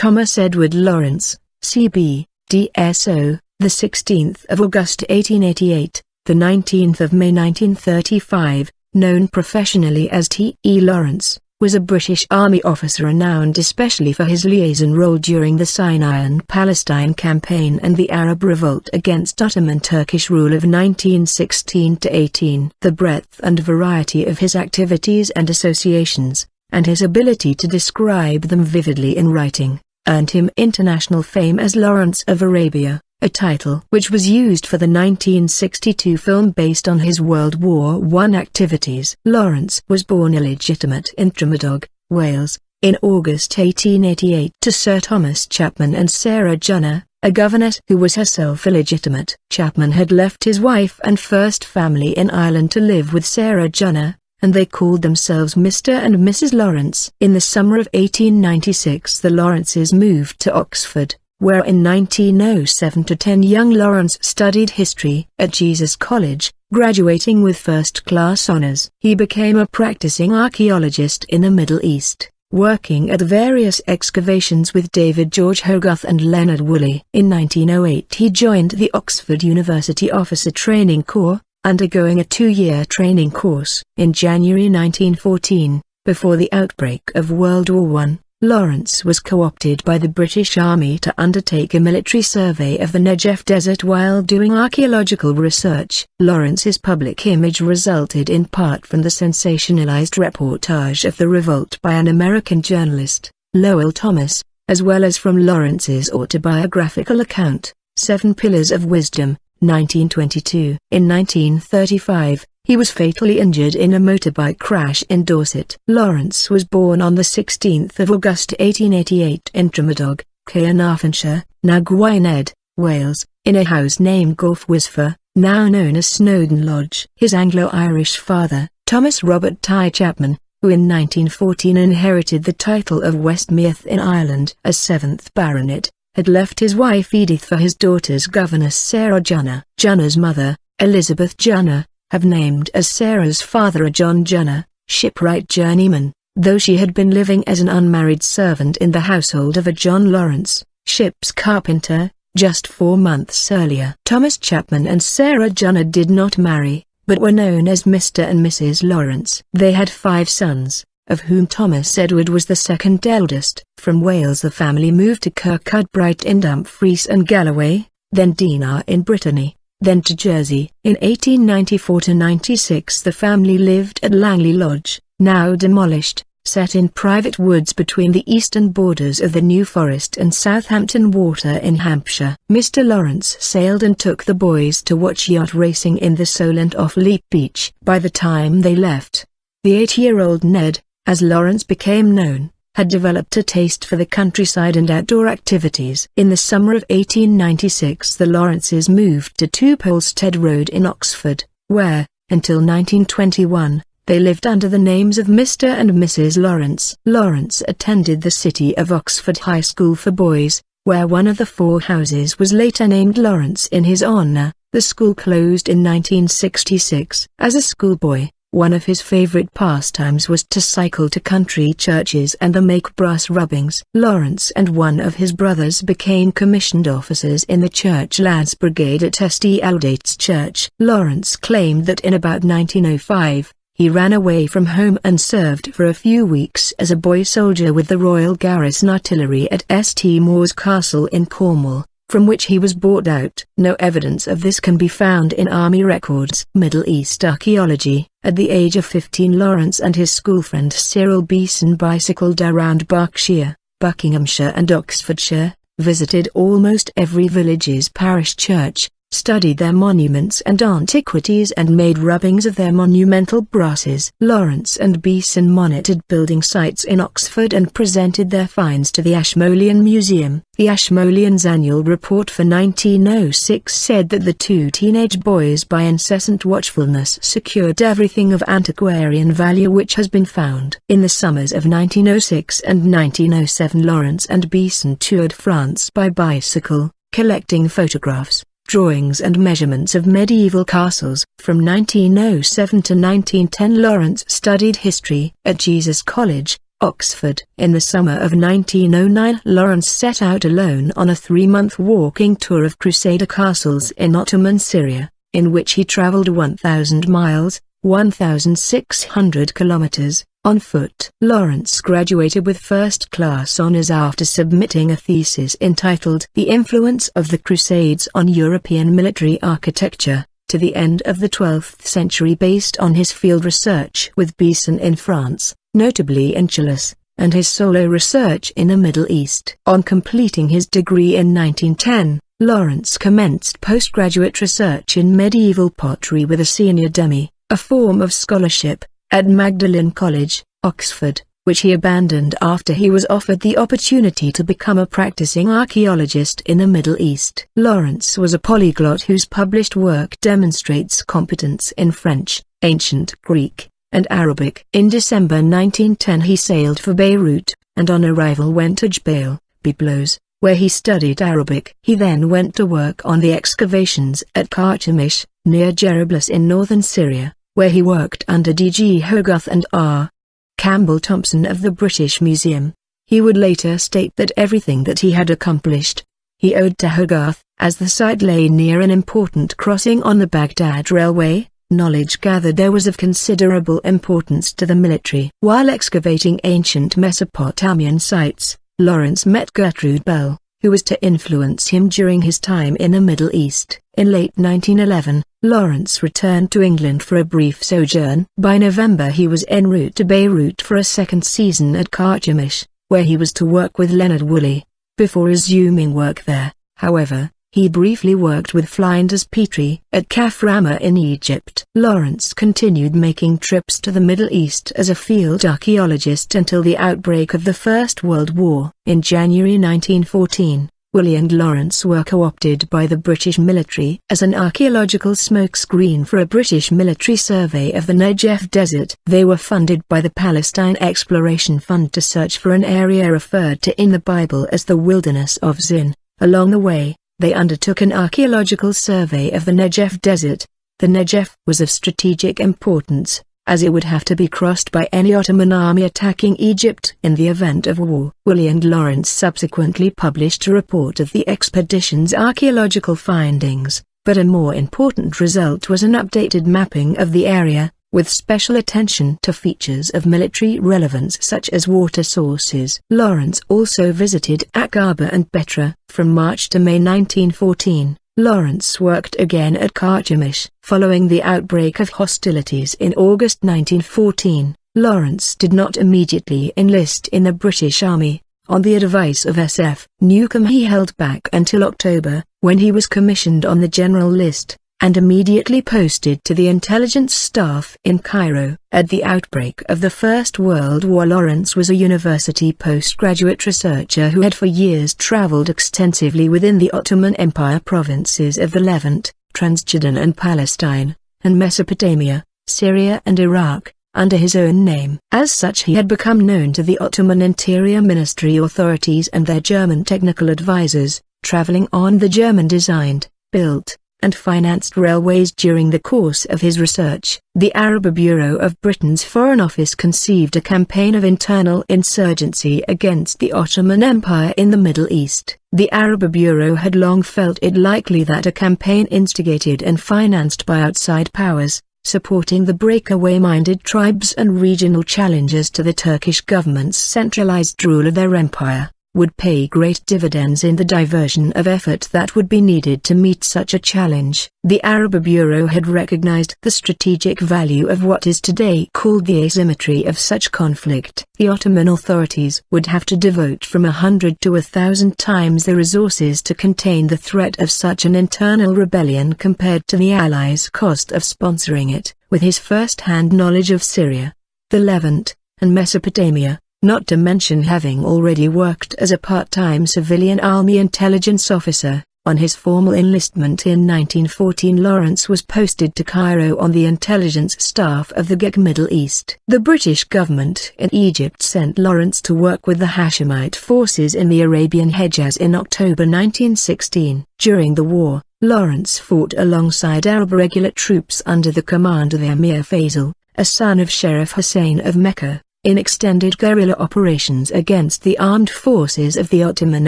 Thomas Edward Lawrence, C.B., D.S.O., the 16th of August 1888, the 19th of May 1935, known professionally as T.E. Lawrence, was a British Army officer renowned especially for his liaison role during the Sinai and Palestine Campaign and the Arab Revolt against Ottoman Turkish rule of 1916–18. The breadth and variety of his activities and associations, and his ability to describe them vividly in writing, earned him international fame as Lawrence of Arabia, a title which was used for the 1962 film based on his World War I activities. Lawrence was born illegitimate in Tramadoc, Wales, in August 1888 to Sir Thomas Chapman and Sarah Junner, a governess who was herself illegitimate. Chapman had left his wife and first family in Ireland to live with Sarah Junner, and they called themselves Mr. and Mrs. Lawrence. In the summer of 1896 the Lawrences moved to Oxford, where in 1907–10 young Lawrence studied history at Jesus College, graduating with first-class honours. He became a practicing archaeologist in the Middle East, working at various excavations with David George Hogarth and Leonard Woolley. In 1908 he joined the Oxford University Officer Training Corps, undergoing a 2-year training course. In January 1914, before the outbreak of World War I, Lawrence was co-opted by the British Army to undertake a military survey of the Negev Desert while doing archaeological research. Lawrence's public image resulted in part from the sensationalized reportage of the revolt by an American journalist, Lowell Thomas, as well as from Lawrence's autobiographical account, 7 Pillars of Wisdom, 1922. In 1935, he was fatally injured in a motorbike crash in Dorset. Lawrence was born on the 16th of August 1888 in Tramadoc, Caernarfonshire, now Gwynedd, Wales, in a house named Gorfwisfer, now known as Snowdon Lodge. His Anglo-Irish father, Thomas Robert Ty Chapman, who in 1914 inherited the title of Westmeath in Ireland as 7th Baronet, had left his wife Edith for his daughter's governess Sarah Junner. Junner's mother, Elizabeth Junner, have named as Sarah's father a John Junner, shipwright journeyman, though she had been living as an unmarried servant in the household of a John Lawrence, ship's carpenter, just 4 months earlier. Thomas Chapman and Sarah Junner did not marry, but were known as Mr. and Mrs. Lawrence. They had 5 sons, of whom Thomas Edward was the second eldest. From Wales the family moved to Kirkcudbright in Dumfries and Galloway, then Dinard in Brittany, then to Jersey. In 1894–96 the family lived at Langley Lodge, now demolished, set in private woods between the eastern borders of the New Forest and Southampton Water in Hampshire. Mr. Lawrence sailed and took the boys to watch yacht racing in the Solent off Leap Beach. By the time they left, the 8-year-old Ned, as Lawrence became known, had developed a taste for the countryside and outdoor activities. In the summer of 1896 the Lawrences moved to 2 Polstead Road in Oxford, where, until 1921, they lived under the names of Mr. and Mrs. Lawrence. Lawrence attended the City of Oxford High School for Boys, where one of the 4 houses was later named Lawrence in his honour. The school closed in 1966. As a schoolboy, one of his favorite pastimes was to cycle to country churches and make brass rubbings. Lawrence and one of his brothers became commissioned officers in the Church Lads Brigade at St Aldate's Church. Lawrence claimed that in about 1905, he ran away from home and served for a few weeks as a boy soldier with the Royal Garrison Artillery at St Mawes Castle in Cornwall, from which he was bought out. No evidence of this can be found in army records. Middle East archaeology. At the age of 15 Lawrence and his schoolfriend Cyril Beeson bicycled around Berkshire, Buckinghamshire and Oxfordshire, visited almost every village's parish church, studied their monuments and antiquities and made rubbings of their monumental brasses. Lawrence and Beeson monitored building sites in Oxford and presented their finds to the Ashmolean Museum. The Ashmoleans' annual report for 1906 said that the 2 teenage boys by incessant watchfulness secured everything of antiquarian value which has been found. In the summers of 1906 and 1907 Lawrence and Beeson toured France by bicycle, collecting photographs, drawings and measurements of medieval castles. From 1907 to 1910 Lawrence studied history at Jesus College, Oxford. In the summer of 1909, Lawrence set out alone on a 3-month walking tour of Crusader castles in Ottoman Syria, in which he traveled 1,000 miles, 1,600 kilometers, on foot. Lawrence graduated with first-class honors after submitting a thesis entitled The Influence of the Crusades on European Military Architecture, to the end of the 12th century, based on his field research with Besson in France, notably in Challis, and his solo research in the Middle East. On completing his degree in 1910, Lawrence commenced postgraduate research in medieval pottery with a senior demi, a form of scholarship, at Magdalen College, Oxford, which he abandoned after he was offered the opportunity to become a practicing archaeologist in the Middle East. Lawrence was a polyglot whose published work demonstrates competence in French, Ancient Greek, and Arabic. In December 1910 he sailed for Beirut, and on arrival went to Jbel, Byblos, where he studied Arabic. He then went to work on the excavations at Karchemish, near Jerablus in northern Syria, where he worked under D.G. Hogarth and R. Campbell Thompson of the British Museum. He would later state that everything that he had accomplished, he owed to Hogarth, as the site lay near an important crossing on the Baghdad Railway. Knowledge gathered there was of considerable importance to the military. While excavating ancient Mesopotamian sites, Lawrence met Gertrude Bell, who was to influence him during his time in the Middle East. In late 1911, Lawrence returned to England for a brief sojourn. By November he was en route to Beirut for a second season at Karchemish, where he was to work with Leonard Woolley. Before resuming work there, however, he briefly worked with Flinders Petrie at Kaframa in Egypt. Lawrence continued making trips to the Middle East as a field archaeologist until the outbreak of the First World War. In January 1914, Woolley and Lawrence were co-opted by the British military as an archaeological smokescreen for a British military survey of the Negev Desert. They were funded by the Palestine Exploration Fund to search for an area referred to in the Bible as the Wilderness of Zin. Along the way, they undertook an archaeological survey of the Negev Desert. The Negev was of strategic importance, as it would have to be crossed by any Ottoman army attacking Egypt in the event of war. Woolley and Lawrence subsequently published a report of the expedition's archaeological findings, but a more important result was an updated mapping of the area, with special attention to features of military relevance such as water sources. Lawrence also visited Aqaba and Petra. From March to May 1914, Lawrence worked again at Karchemish. Following the outbreak of hostilities in August 1914, Lawrence did not immediately enlist in the British Army. On the advice of S.F. Newcomb he held back until October, when he was commissioned on the general list, and immediately posted to the intelligence staff in Cairo. At the outbreak of the First World War, Lawrence was a university postgraduate researcher who had for years traveled extensively within the Ottoman Empire provinces of the Levant, Transjordan and Palestine, and Mesopotamia, Syria and Iraq, under his own name. As such he had become known to the Ottoman Interior Ministry authorities and their German technical advisors, traveling on the German-designed, built, and financed railways during the course of his research. The Arab Bureau of Britain's Foreign Office conceived a campaign of internal insurgency against the Ottoman Empire in the Middle East. The Arab Bureau had long felt it likely that a campaign instigated and financed by outside powers, supporting the breakaway-minded tribes and regional challengers to the Turkish government's centralized rule of their empire, would pay great dividends in the diversion of effort that would be needed to meet such a challenge. The Arab Bureau had recognized the strategic value of what is today called the asymmetry of such conflict. The Ottoman authorities would have to devote from 100 to 1,000 times the resources to contain the threat of such an internal rebellion compared to the Allies' cost of sponsoring it. With his first-hand knowledge of Syria, the Levant, and Mesopotamia, not to mention having already worked as a part-time civilian army intelligence officer, on his formal enlistment in 1914 Lawrence was posted to Cairo on the intelligence staff of the GEC Middle East. The British government in Egypt sent Lawrence to work with the Hashemite forces in the Arabian Hejaz in October 1916. During the war, Lawrence fought alongside Arab regular troops under the command of Emir Faisal, a son of Sheriff Hussein of Mecca. in extended guerrilla operations against the armed forces of the Ottoman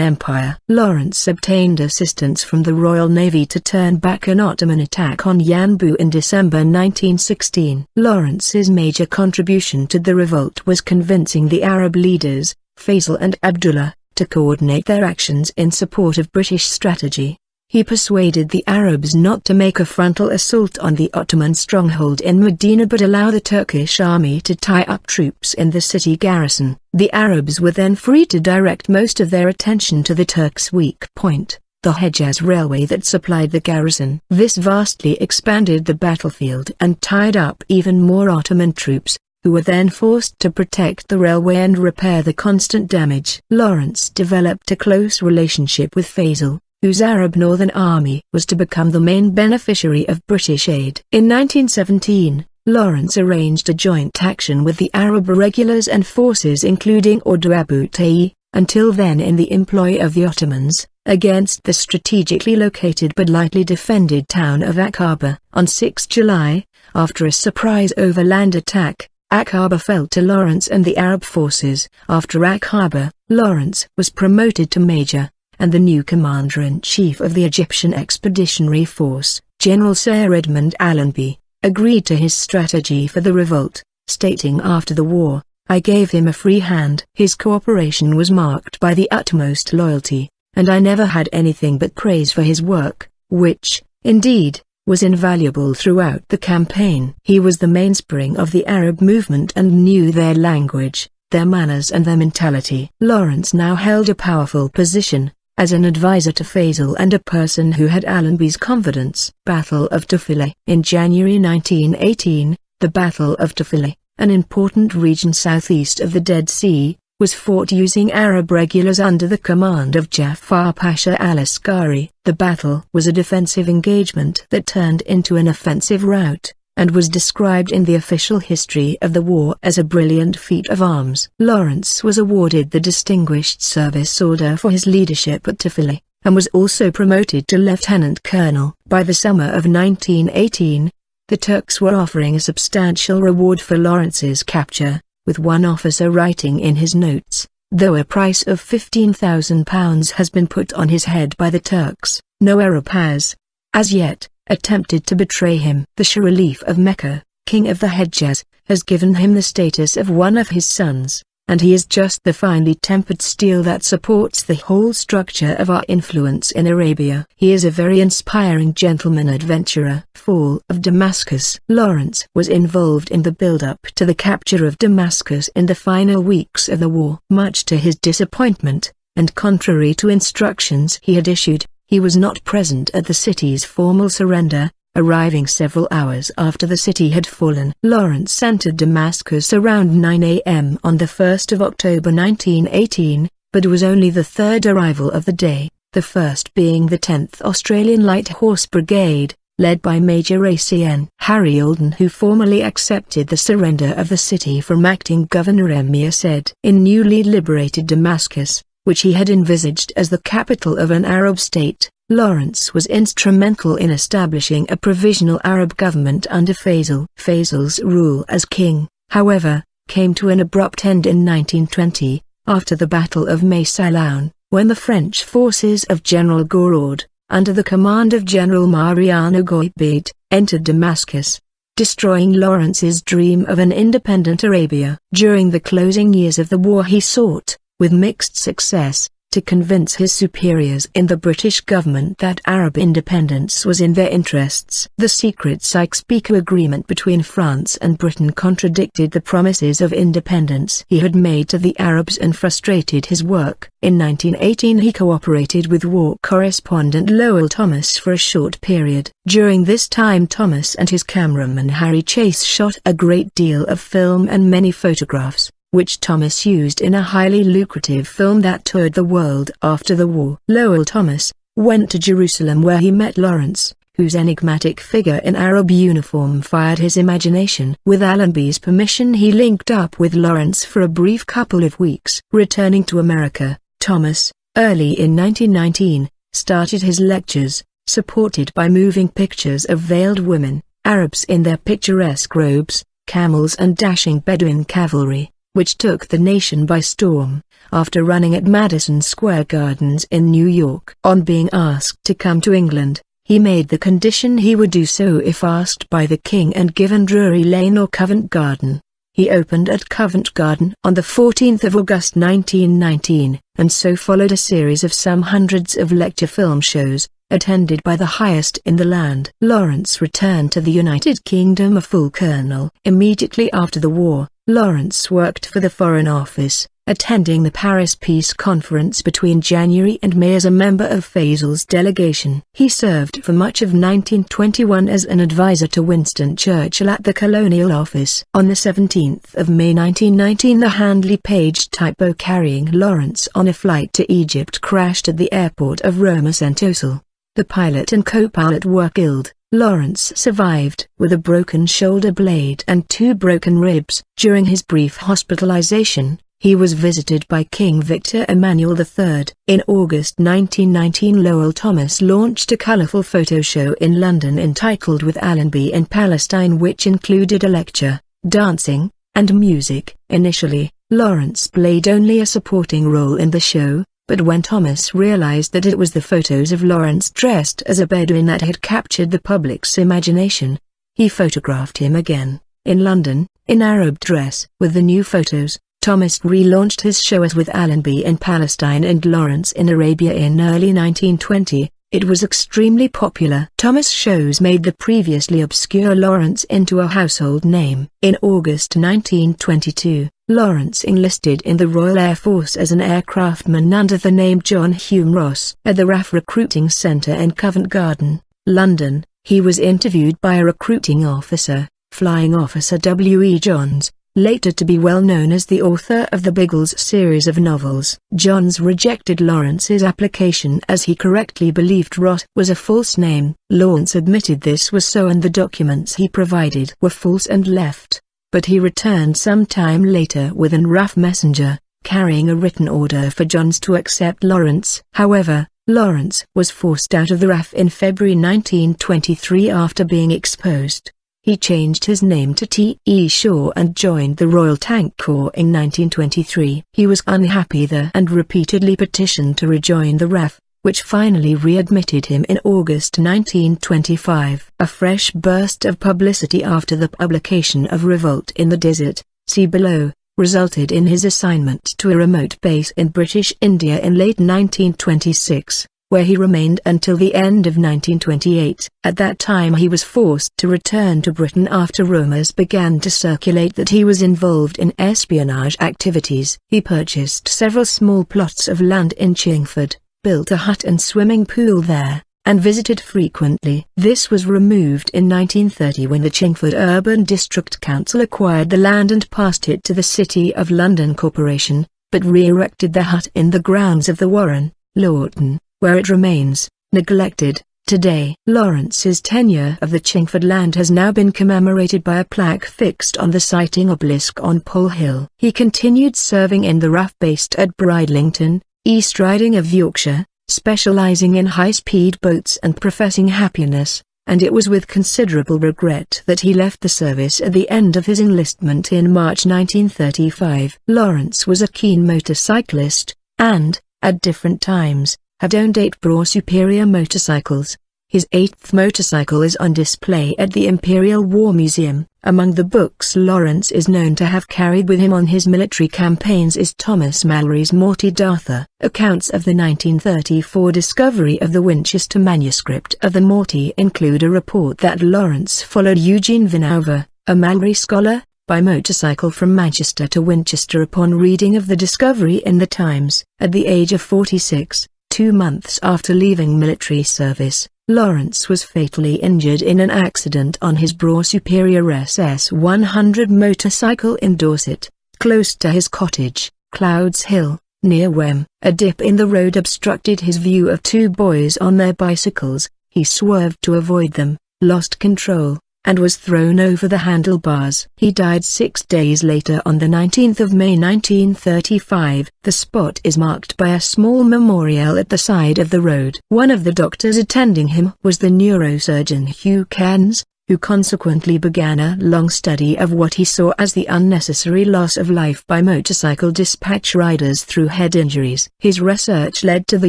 Empire. Lawrence obtained assistance from the Royal Navy to turn back an Ottoman attack on Yanbu in December 1916. Lawrence's major contribution to the revolt was convincing the Arab leaders, Faisal and Abdullah, to coordinate their actions in support of British strategy. He persuaded the Arabs not to make a frontal assault on the Ottoman stronghold in Medina but allow the Turkish army to tie up troops in the city garrison. The Arabs were then free to direct most of their attention to the Turks' weak point, the Hejaz railway that supplied the garrison. This vastly expanded the battlefield and tied up even more Ottoman troops, who were then forced to protect the railway and repair the constant damage. Lawrence developed a close relationship with Faisal, whose Arab Northern Army was to become the main beneficiary of British aid. In 1917, Lawrence arranged a joint action with the Arab regulars and forces including Ordu Abu Tayi, until then in the employ of the Ottomans, against the strategically located but lightly defended town of Aqaba. On 6 July, after a surprise overland attack, Aqaba fell to Lawrence and the Arab forces. After Aqaba, Lawrence was promoted to major, and the new commander-in-chief of the Egyptian Expeditionary Force, General Sir Edmund Allenby, agreed to his strategy for the revolt, stating after the war, "I gave him a free hand." His cooperation was marked by the utmost loyalty, and I never had anything but praise for his work, which, indeed, was invaluable throughout the campaign. He was the mainspring of the Arab movement and knew their language, their manners and their mentality. Lawrence now held a powerful position, as an advisor to Faisal and a person who had Allenby's confidence. Battle of Tafili. In January 1918, the Battle of Tafili, an important region southeast of the Dead Sea, was fought using Arab regulars under the command of Jafar Pasha al-Askari. The battle was a defensive engagement that turned into an offensive rout, and was described in the official history of the war as a brilliant feat of arms. Lawrence was awarded the Distinguished Service Order for his leadership at Tafili, and was also promoted to lieutenant colonel. By the summer of 1918, the Turks were offering a substantial reward for Lawrence's capture, with one officer writing in his notes, "Though a price of £15,000 has been put on his head by the Turks, no Arab has, as yet, attempted to betray him." The Shah-Khalif of Mecca, king of the Hejaz, has given him the status of one of his sons, and he is just the finely tempered steel that supports the whole structure of our influence in Arabia. He is a very inspiring gentleman adventurer. Fall of Damascus. Lawrence was involved in the build-up to the capture of Damascus in the final weeks of the war. Much to his disappointment, and contrary to instructions he had issued, he was not present at the city's formal surrender, arriving several hours after the city had fallen. Lawrence entered Damascus around 9 a.m. on the 1st of October 1918, but was only the third arrival of the day, the first being the 10th Australian Light Horse Brigade, led by Major A.C.N. Harry Alden, who formally accepted the surrender of the city from acting Governor Emir said. In newly liberated Damascus, which he had envisaged as the capital of an Arab state, Lawrence was instrumental in establishing a provisional Arab government under Faisal. Faisal's rule as king, however, came to an abrupt end in 1920, after the Battle of Maysalon, when the French forces of General Gouraud, under the command of General Mariano Goibet, entered Damascus, destroying Lawrence's dream of an independent Arabia. During the closing years of the war he sought, with mixed success, to convince his superiors in the British government that Arab independence was in their interests. The secret Sykes-Picot Agreement between France and Britain contradicted the promises of independence he had made to the Arabs and frustrated his work. In 1918 he cooperated with war correspondent Lowell Thomas for a short period. During this time Thomas and his cameraman Harry Chase shot a great deal of film and many photographs, which Thomas used in a highly lucrative film that toured the world after the war. Lowell Thomas went to Jerusalem where he met Lawrence, whose enigmatic figure in Arab uniform fired his imagination. With Allenby's permission he linked up with Lawrence for a brief couple of weeks. Returning to America, Thomas, early in 1919, started his lectures, supported by moving pictures of veiled women, Arabs in their picturesque robes, camels and dashing Bedouin cavalry. which took the nation by storm, after running at Madison Square Gardens in New York. On being asked to come to England, he made the condition he would do so if asked by the King and given Drury Lane or Covent Garden. He opened at Covent Garden on the 14th of August 1919, and so followed a series of some hundreds of lecture film shows, attended by the highest in the land. Lawrence returned to the United Kingdom a full colonel. Immediately after the war, Lawrence worked for the Foreign Office, attending the Paris Peace Conference between January and May as a member of Faisal's delegation. He served for much of 1921 as an advisor to Winston Churchill at the Colonial Office. On the 17th of May 1919, the Handley Page typo carrying Lawrence on a flight to Egypt crashed at the airport of Roma Sentosa. The pilot and co-pilot were killed. Lawrence survived with a broken shoulder blade and 2 broken ribs. During his brief hospitalization, he was visited by King Victor Emmanuel III. In August 1919, Lowell Thomas launched a colorful photo show in London entitled With Allenby in Palestine, which included a lecture, dancing, and music. Initially, Lawrence played only a supporting role in the show, but when Thomas realized that it was the photos of Lawrence dressed as a Bedouin that had captured the public's imagination, he photographed him again, in London, in Arab dress. With the new photos, Thomas relaunched his show as With Allenby in Palestine and Lawrence in Arabia in early 1920. It was extremely popular. Thomas' shows made the previously obscure Lawrence into a household name. In August 1922, Lawrence enlisted in the Royal Air Force as an aircraftman under the name John Hume Ross. At the RAF Recruiting Centre in Covent Garden, London, he was interviewed by a recruiting officer, Flying Officer W. E. Johns, later to be well known as the author of the Biggles series of novels. Johns rejected Lawrence's application as he correctly believed Ross was a false name. Lawrence admitted this was so and the documents he provided were false and left, but he returned some time later with an RAF messenger, carrying a written order for Johns to accept Lawrence. However, Lawrence was forced out of the RAF in February 1923 after being exposed. He changed his name to T. E. Shaw and joined the Royal Tank Corps in 1923. He was unhappy there and repeatedly petitioned to rejoin the RAF, which finally readmitted him in August 1925. A fresh burst of publicity after the publication of Revolt in the Desert, see below, resulted in his assignment to a remote base in British India in late 1926. Where he remained until the end of 1928. At that time he was forced to return to Britain after rumours began to circulate that he was involved in espionage activities. He purchased several small plots of land in Chingford, built a hut and swimming pool there, and visited frequently. This was removed in 1930 when the Chingford Urban District Council acquired the land and passed it to the City of London Corporation, but re-erected the hut in the grounds of the Warren, Lawton, where it remains, neglected. Today, Lawrence's tenure of the Chingford land has now been commemorated by a plaque fixed on the sighting obelisk on Pole Hill. He continued serving in the RAF based at Bridlington, East Riding of Yorkshire, specializing in high-speed boats and professing happiness, and it was with considerable regret that he left the service at the end of his enlistment in March 1935. Lawrence was a keen motorcyclist, and, at different times, had owned 8 Braw Superior motorcycles. His 8th motorcycle is on display at the Imperial War Museum. Among the books Lawrence is known to have carried with him on his military campaigns is Thomas Mallory's Morty Darthur. Accounts of the 1934 discovery of the Winchester manuscript of the Morty include a report that Lawrence followed Eugene Vinaver, a Mallory scholar, by motorcycle from Manchester to Winchester upon reading of the discovery in the Times. At the age of 46, 2 months after leaving military service, Lawrence was fatally injured in an accident on his Braw Superior SS 100 motorcycle in Dorset, close to his cottage, Clouds Hill, near Wem. A dip in the road obstructed his view of 2 boys on their bicycles. He swerved to avoid them, lost control, and was thrown over the handlebars. He died 6 days later on the 19th of May 1935. The spot is marked by a small memorial at the side of the road. One of the doctors attending him was the neurosurgeon Hugh Cairns, who consequently began a long study of what he saw as the unnecessary loss of life by motorcycle dispatch riders through head injuries. His research led to the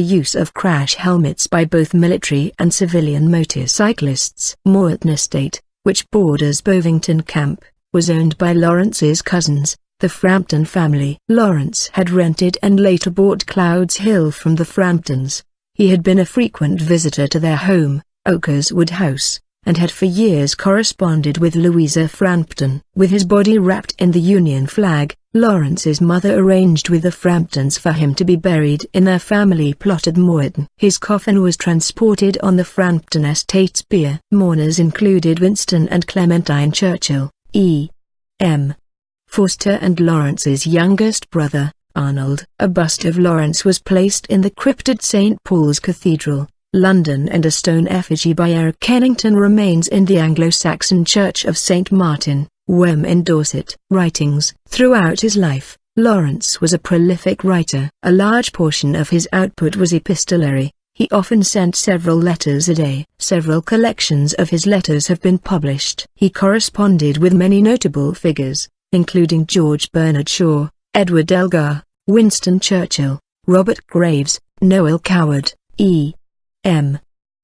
use of crash helmets by both military and civilian motorcyclists. Moreton Estate, which borders Bovington Camp, was owned by Lawrence's cousins, the Frampton family. Lawrence had rented and later bought Clouds Hill from the Framptons. He had been a frequent visitor to their home, Oakerswood House, and had for years corresponded with Louisa Frampton. With his body wrapped in the Union flag, Lawrence's mother arranged with the Framptons for him to be buried in their family plot at Moreton. His coffin was transported on the Frampton Estate's bier. Mourners included Winston and Clementine Churchill, E.M. Forster and Lawrence's youngest brother, Arnold. A bust of Lawrence was placed in the crypt at St. Paul's Cathedral, London, and a stone effigy by Eric Kennington remains in the Anglo-Saxon Church of St. Martin, Wem in Dorset. Writings. Throughout his life, Lawrence was a prolific writer. A large portion of his output was epistolary. He often sent several letters a day. Several collections of his letters have been published. He corresponded with many notable figures, including George Bernard Shaw, Edward Elgar, Winston Churchill, Robert Graves, Noel Coward, E.M.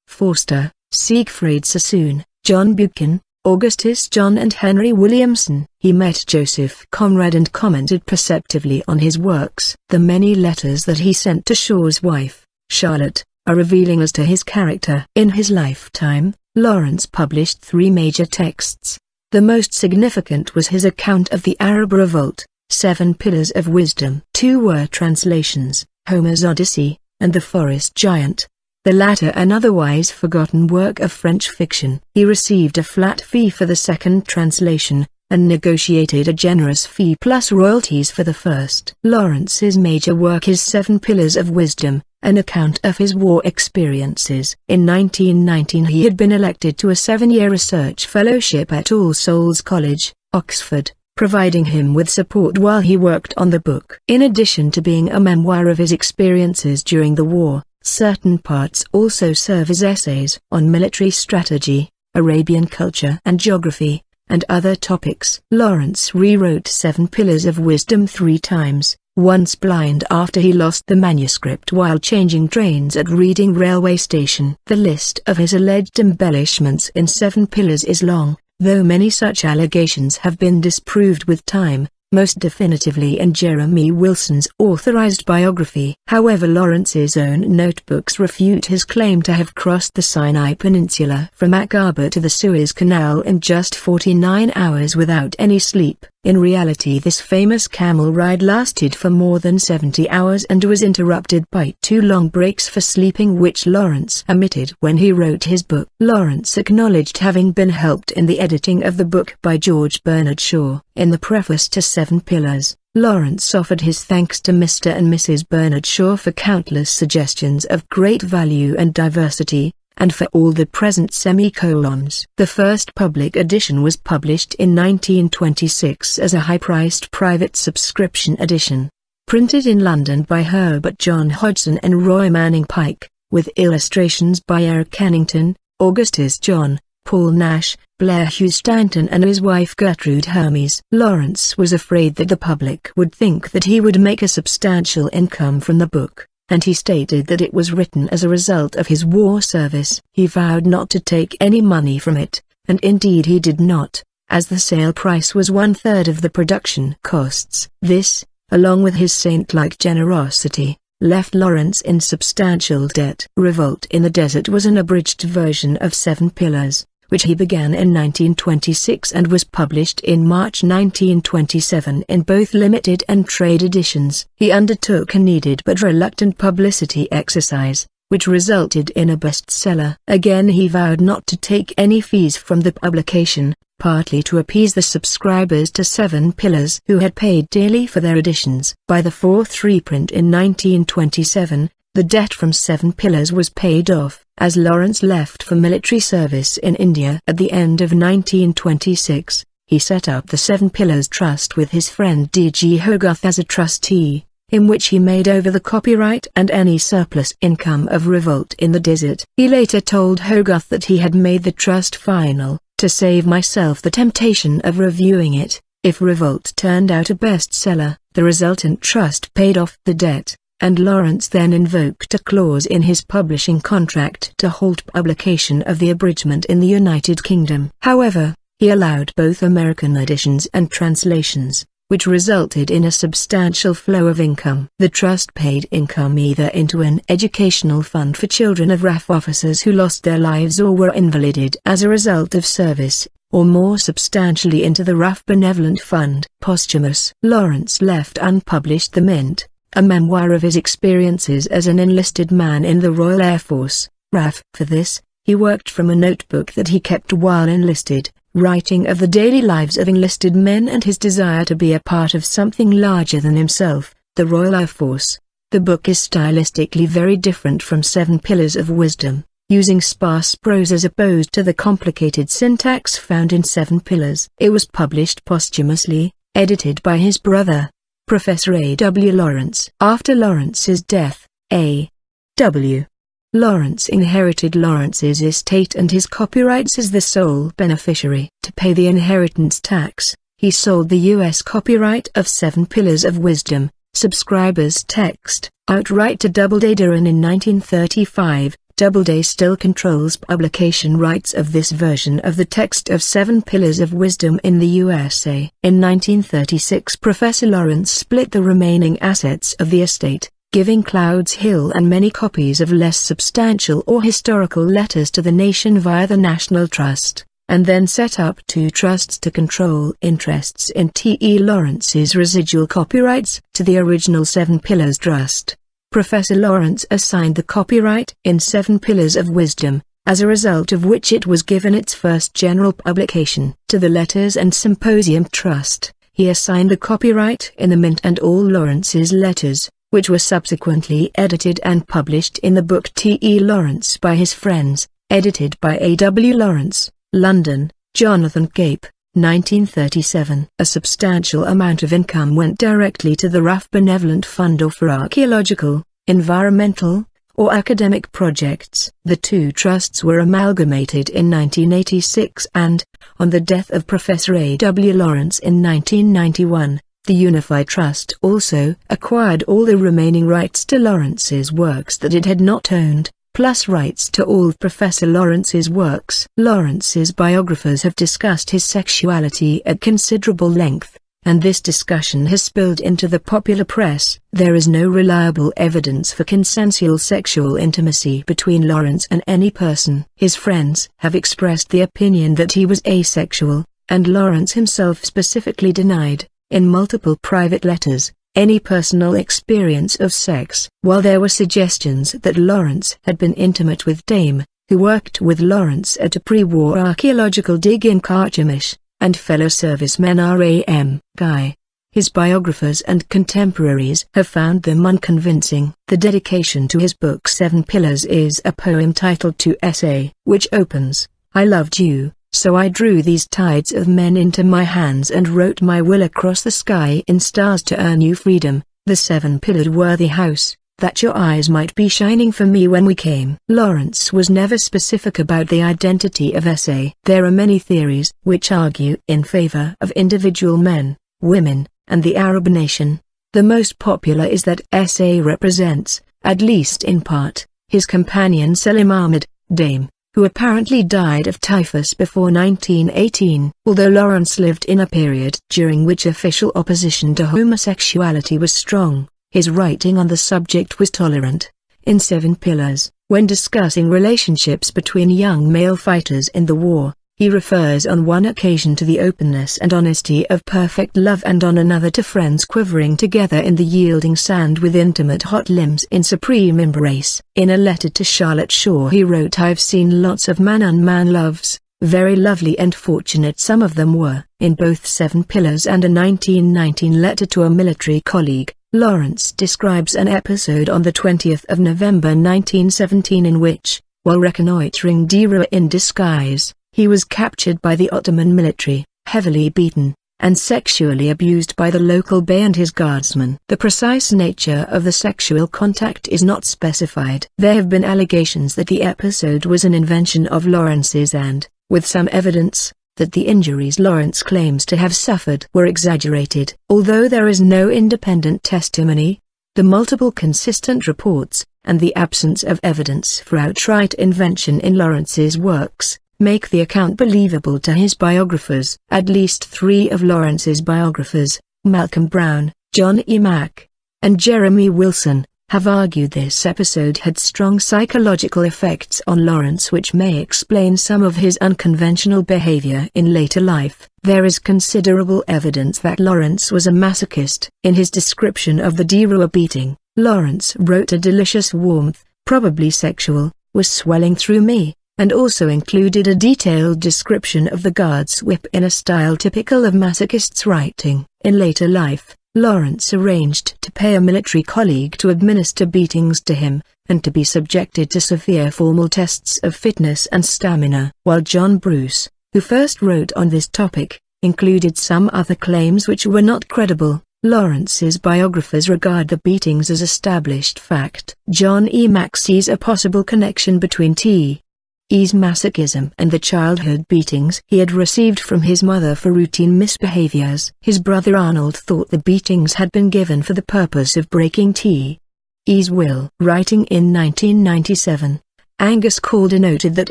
Forster, Siegfried Sassoon, John Buchan, Augustus John and Henry Williamson. He met Joseph Conrad and commented perceptively on his works. The many letters that he sent to Shaw's wife, Charlotte, are revealing as to his character. In his lifetime, Lawrence published 3 major texts. The most significant was his account of the Arab Revolt, 7 Pillars of Wisdom. 2 were translations, Homer's Odyssey, and The Forest Giant, the latter an otherwise forgotten work of French fiction. He received a flat fee for the second translation, and negotiated a generous fee plus royalties for the first. Lawrence's major work is 7 Pillars of Wisdom, an account of his war experiences. In 1919 he had been elected to a 7-year research fellowship at All Souls College, Oxford, providing him with support while he worked on the book. In addition to being a memoir of his experiences during the war, certain parts also serve as essays on military strategy, Arabian culture and geography, and other topics. Lawrence rewrote 7 Pillars of Wisdom 3 times, once blind after he lost the manuscript while changing trains at Reading railway station. The list of his alleged embellishments in 7 Pillars is long, though many such allegations have been disproved with time, most definitively in Jeremy Wilson's authorized biography. However, Lawrence's own notebooks refute his claim to have crossed the Sinai Peninsula from Aqaba to the Suez Canal in just 49 hours without any sleep. In reality, this famous camel ride lasted for more than 70 hours and was interrupted by 2 long breaks for sleeping which Lawrence omitted when he wrote his book. Lawrence acknowledged having been helped in the editing of the book by George Bernard Shaw. In the preface to 7 Pillars, Lawrence offered his thanks to Mr. and Mrs. Bernard Shaw for countless suggestions of great value and diversity, and for all the present semicolons. The first public edition was published in 1926 as a high-priced private subscription edition, printed in London by Herbert John Hodgson and Roy Manning Pike, with illustrations by Eric Kennington, Augustus John, Paul Nash, Blair Hugh Stanton and his wife Gertrude Hermes. Lawrence was afraid that the public would think that he would make a substantial income from the book, and he stated that it was written as a result of his war service. He vowed not to take any money from it, and indeed he did not, as the sale price was 1/3 of the production costs. This, along with his saint-like generosity, left Lawrence in substantial debt. Revolt in the Desert was an abridged version of 7 Pillars, which he began in 1926 and was published in March 1927 in both limited and trade editions. He undertook a needed but reluctant publicity exercise, which resulted in a bestseller. Again he vowed not to take any fees from the publication, partly to appease the subscribers to 7 Pillars who had paid dearly for their editions. By the 4th reprint in 1927, the debt from 7 Pillars was paid off. As Lawrence left for military service in India at the end of 1926, he set up the 7 Pillars Trust with his friend D.G. Hogarth as a trustee, in which he made over the copyright and any surplus income of Revolt in the Desert. He later told Hogarth that he had made the trust final, to save myself the temptation of reviewing it. If Revolt turned out a bestseller, the resultant trust paid off the debt, and Lawrence then invoked a clause in his publishing contract to halt publication of the abridgment in the United Kingdom. However, he allowed both American editions and translations, which resulted in a substantial flow of income. The trust paid income either into an educational fund for children of RAF officers who lost their lives or were invalided as a result of service, or more substantially into the RAF Benevolent Fund. Posthumous. Lawrence left unpublished The Mint, a memoir of his experiences as an enlisted man in the Royal Air Force, RAF. For this, he worked from a notebook that he kept while enlisted, writing of the daily lives of enlisted men and his desire to be a part of something larger than himself, the Royal Air Force. The book is stylistically very different from Seven Pillars of Wisdom, using sparse prose as opposed to the complicated syntax found in Seven Pillars. It was published posthumously, edited by his brother, Professor A. W. Lawrence. After Lawrence's death, A. W. Lawrence inherited Lawrence's estate and his copyrights as the sole beneficiary. To pay the inheritance tax, he sold the U.S. copyright of Seven Pillars of Wisdom, subscriber's text, outright to Doubleday. During in 1935, Doubleday still controls publication rights of this version of the text of Seven Pillars of Wisdom in the USA. In 1936, Professor Lawrence split the remaining assets of the estate, giving Clouds Hill and many copies of less substantial or historical letters to the nation via the National Trust, and then set up two trusts to control interests in T.E. Lawrence's residual copyrights to the original Seven Pillars Trust. Professor Lawrence assigned the copyright in Seven Pillars of Wisdom, as a result of which it was given its first general publication. To the Letters and Symposium Trust, he assigned the copyright in The Mint and all Lawrence's letters, which were subsequently edited and published in the book T.E. Lawrence by his friends, edited by A. W. Lawrence, London, Jonathan Cape, 1937. A substantial amount of income went directly to the RAF Benevolent Fund or for archaeological, environmental, or academic projects. The two trusts were amalgamated in 1986 and, on the death of Professor A. W. Lawrence in 1991, the Unified Trust also acquired all the remaining rights to Lawrence's works that it had not owned, plus rights to all Professor Lawrence's works. Lawrence's biographers have discussed his sexuality at considerable length, and this discussion has spilled into the popular press. There is no reliable evidence for consensual sexual intimacy between Lawrence and any person. His friends have expressed the opinion that he was asexual, and Lawrence himself specifically denied, in multiple private letters, any personal experience of sex. While there were suggestions that Lawrence had been intimate with Dame, who worked with Lawrence at a pre-war archaeological dig in Carchemish, and fellow servicemen R.A.M. Guy, his biographers and contemporaries have found them unconvincing. The dedication to his book Seven Pillars is a poem titled To Essay, which opens, "I loved you, so I drew these tides of men into my hands and wrote my will across the sky in stars to earn you freedom, the seven-pillared worthy house, that your eyes might be shining for me when we came." Lawrence was never specific about the identity of S.A. There are many theories which argue in favor of individual men, women, and the Arab nation. The most popular is that S.A. represents, at least in part, his companion Selim Ahmed, Dame, who apparently died of typhus before 1918. Although Lawrence lived in a period during which official opposition to homosexuality was strong, his writing on the subject was tolerant. In Seven Pillars, when discussing relationships between young male fighters in the war, he refers on one occasion to the openness and honesty of perfect love and on another to friends quivering together in the yielding sand with intimate hot limbs in supreme embrace. In a letter to Charlotte Shaw he wrote, "I've seen lots of man-on-man loves, very lovely and fortunate some of them were." In both Seven Pillars and a 1919 letter to a military colleague, Lawrence describes an episode on the 20th of November 1917 in which, while reconnoitering Dera in disguise, he was captured by the Ottoman military, heavily beaten, and sexually abused by the local bey and his guardsmen. The precise nature of the sexual contact is not specified. There have been allegations that the episode was an invention of Lawrence's and, with some evidence that the injuries Lawrence claims to have suffered were exaggerated. Although there is no independent testimony, the multiple consistent reports, and the absence of evidence for outright invention in Lawrence's works, make the account believable to his biographers. At least 3 of Lawrence's biographers, Malcolm Brown, John E. Mack, and Jeremy Wilson, have argued this episode had strong psychological effects on Lawrence which may explain some of his unconventional behavior in later life. There is considerable evidence that Lawrence was a masochist. In his description of the Diruwa beating, Lawrence wrote a delicious warmth, probably sexual, was swelling through me, and also included a detailed description of the guard's whip in a style typical of masochists' writing. In later life, Lawrence arranged to pay a military colleague to administer beatings to him, and to be subjected to severe formal tests of fitness and stamina. While John Bruce, who first wrote on this topic, included some other claims which were not credible, Lawrence's biographers regard the beatings as established fact. John E. Mack sees a possible connection between T.E.'s masochism and the childhood beatings he had received from his mother for routine misbehaviors. His brother Arnold thought the beatings had been given for the purpose of breaking T.E.'s will. Writing in 1997, Angus Calder noted that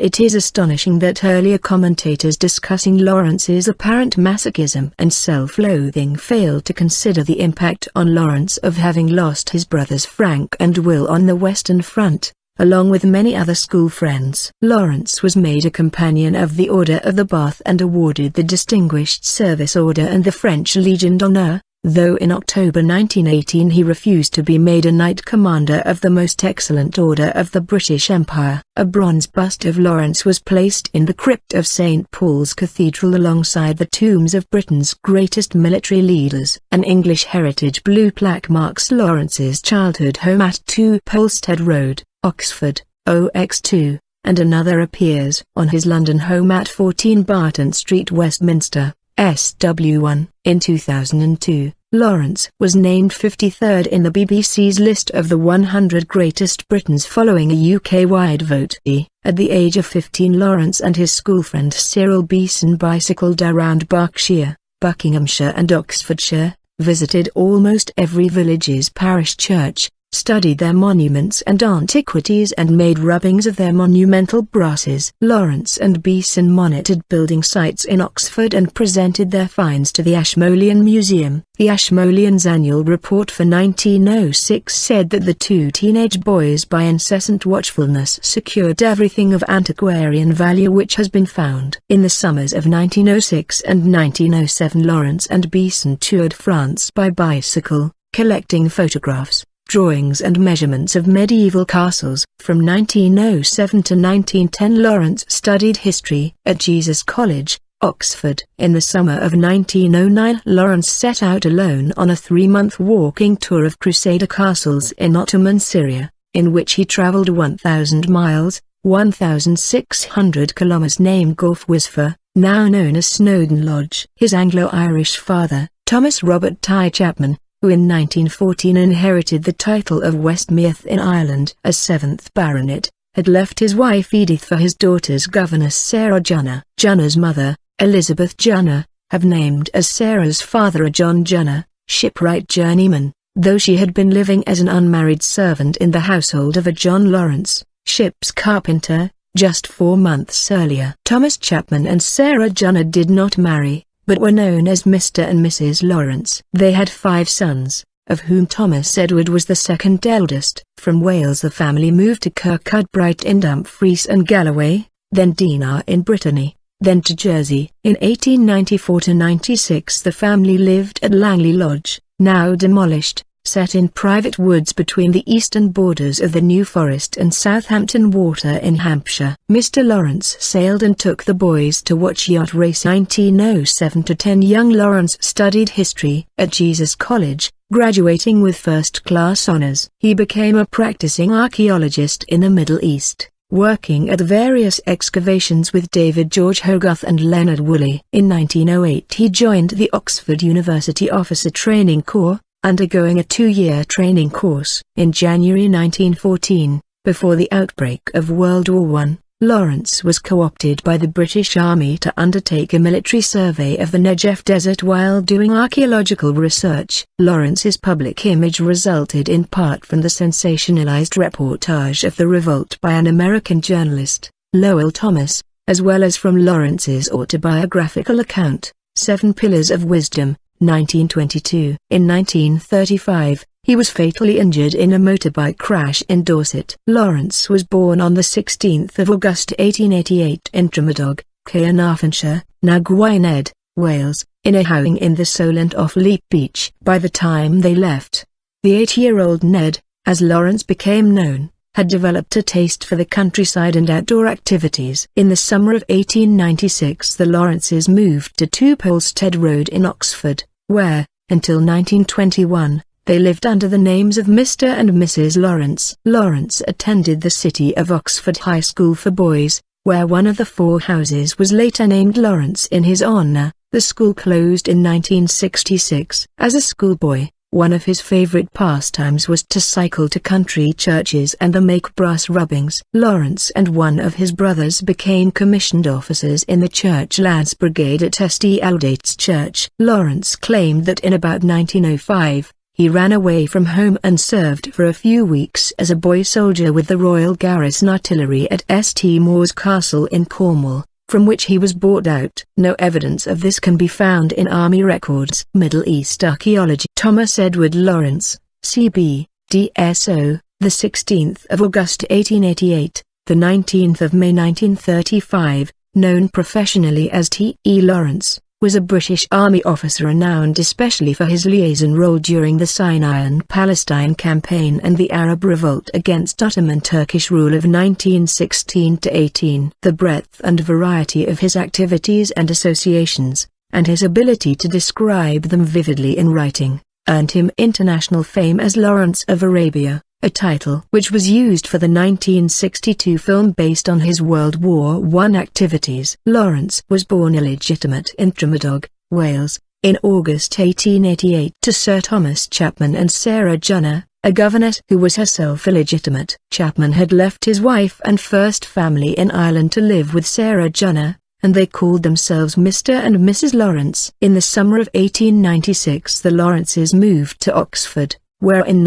it is astonishing that earlier commentators discussing Lawrence's apparent masochism and self-loathing failed to consider the impact on Lawrence of having lost his brothers Frank and Will on the Western Front, along with many other school friends. Lawrence was made a Companion of the Order of the Bath and awarded the Distinguished Service Order and the French Legion d'Honneur, though in October 1918 he refused to be made a Knight Commander of the Most Excellent Order of the British Empire. A bronze bust of Lawrence was placed in the crypt of St. Paul's Cathedral alongside the tombs of Britain's greatest military leaders. An English Heritage blue plaque marks Lawrence's childhood home at 2 Polstead Road, Oxford, OX2, and another appears on his London home at 14 Barton Street, Westminster, SW1. In 2002, Lawrence was named 53rd in the BBC's list of the 100 greatest Britons following a UK-wide vote. At the age of 15, Lawrence and his schoolfriend Cyril Beeson bicycled around Berkshire, Buckinghamshire and Oxfordshire, visited almost every village's parish church, studied their monuments and antiquities and made rubbings of their monumental brasses. Lawrence and Beeson monitored building sites in Oxford and presented their finds to the Ashmolean Museum. The Ashmoleans' annual report for 1906 said that the 2 teenage boys by incessant watchfulness secured everything of antiquarian value which has been found. In the summers of 1906 and 1907, Lawrence and Beeson toured France by bicycle, collecting photographs, drawings and measurements of medieval castles. From 1907 to 1910, Lawrence studied history at Jesus College, Oxford. In the summer of 1909, Lawrence set out alone on a 3-month walking tour of Crusader castles in Ottoman Syria, in which he traveled 1,000 miles, 1,600 kilometers, named Gulf Wisfa, now known as Snowdon Lodge. His Anglo-Irish father, Thomas Robert Ty Chapman, who in 1914 inherited the title of Westmeath in Ireland as 7th Baronet, had left his wife Edith for his daughter's governess Sarah Junner. Junner's mother, Elizabeth Junner, have named as Sarah's father a John Junner, shipwright journeyman, though she had been living as an unmarried servant in the household of a John Lawrence, ship's carpenter, just 4 months earlier. Thomas Chapman and Sarah Junner did not marry, but were known as Mr. and Mrs. Lawrence. They had 5 sons, of whom Thomas Edward was the second eldest. From Wales the family moved to Kirkcudbright in Dumfries and Galloway, then Dinard in Brittany, then to Jersey. In 1894–96 the family lived at Langley Lodge, now demolished, set in private woods between the eastern borders of the New Forest and Southampton Water in Hampshire. Mr. Lawrence sailed and took the boys to watch yacht race. 1907–10 Young Lawrence studied history at Jesus College, graduating with first-class honors. He became a practicing archaeologist in the Middle East, working at various excavations with David George Hogarth and Leonard Woolley. In 1908 he joined the Oxford University Officer Training Corps, undergoing a 2-year training course. In January 1914, before the outbreak of World War I, Lawrence was co-opted by the British Army to undertake a military survey of the Negev desert while doing archaeological research. Lawrence's public image resulted in part from the sensationalized reportage of the revolt by an American journalist, Lowell Thomas, as well as from Lawrence's autobiographical account, Seven Pillars of Wisdom, 1922. In 1935, he was fatally injured in a motorbike crash in Dorset. Lawrence was born on the 16th of August 1888 in Dromedog, Caernarfonshire, now Gwynedd, Wales, in a housing in the Solent off Leap Beach. By the time they left, the 8-year-old Ned, as Lawrence became known, had developed a taste for the countryside and outdoor activities. In the summer of 1896 the Lawrences moved to 2 Polstead Road in Oxford, where, until 1921, they lived under the names of Mr. and Mrs. Lawrence. Lawrence attended the City of Oxford High School for Boys, where one of the 4 houses was later named Lawrence in his honor. The school closed in 1966. As a schoolboy, one of his favorite pastimes was to cycle to country churches and make brass rubbings. Lawrence and one of his brothers became commissioned officers in the Church Lads Brigade at St Aldate's Church. Lawrence claimed that in about 1905, he ran away from home and served for a few weeks as a boy soldier with the Royal Garrison Artillery at St Mawes Castle in Cornwall, from which he was bought out. No evidence of this can be found in army records. Middle East archaeology. Thomas Edward Lawrence, C.B., D.S.O., the 16th of August 1888, the 19th of May 1935, known professionally as T.E. Lawrence, was a British Army officer renowned especially for his liaison role during the Sinai and Palestine campaign and the Arab revolt against Ottoman Turkish rule of 1916–18. The breadth and variety of his activities and associations, and his ability to describe them vividly in writing, earned him international fame as Lawrence of Arabia, a title which was used for the 1962 film based on his World War I activities. Lawrence was born illegitimate in Dromedog, Wales, in August 1888 to Sir Thomas Chapman and Sarah Junner, a governess who was herself illegitimate. Chapman had left his wife and first family in Ireland to live with Sarah Junner, and they called themselves Mr. and Mrs. Lawrence. In the summer of 1896 the Lawrences moved to Oxford, where in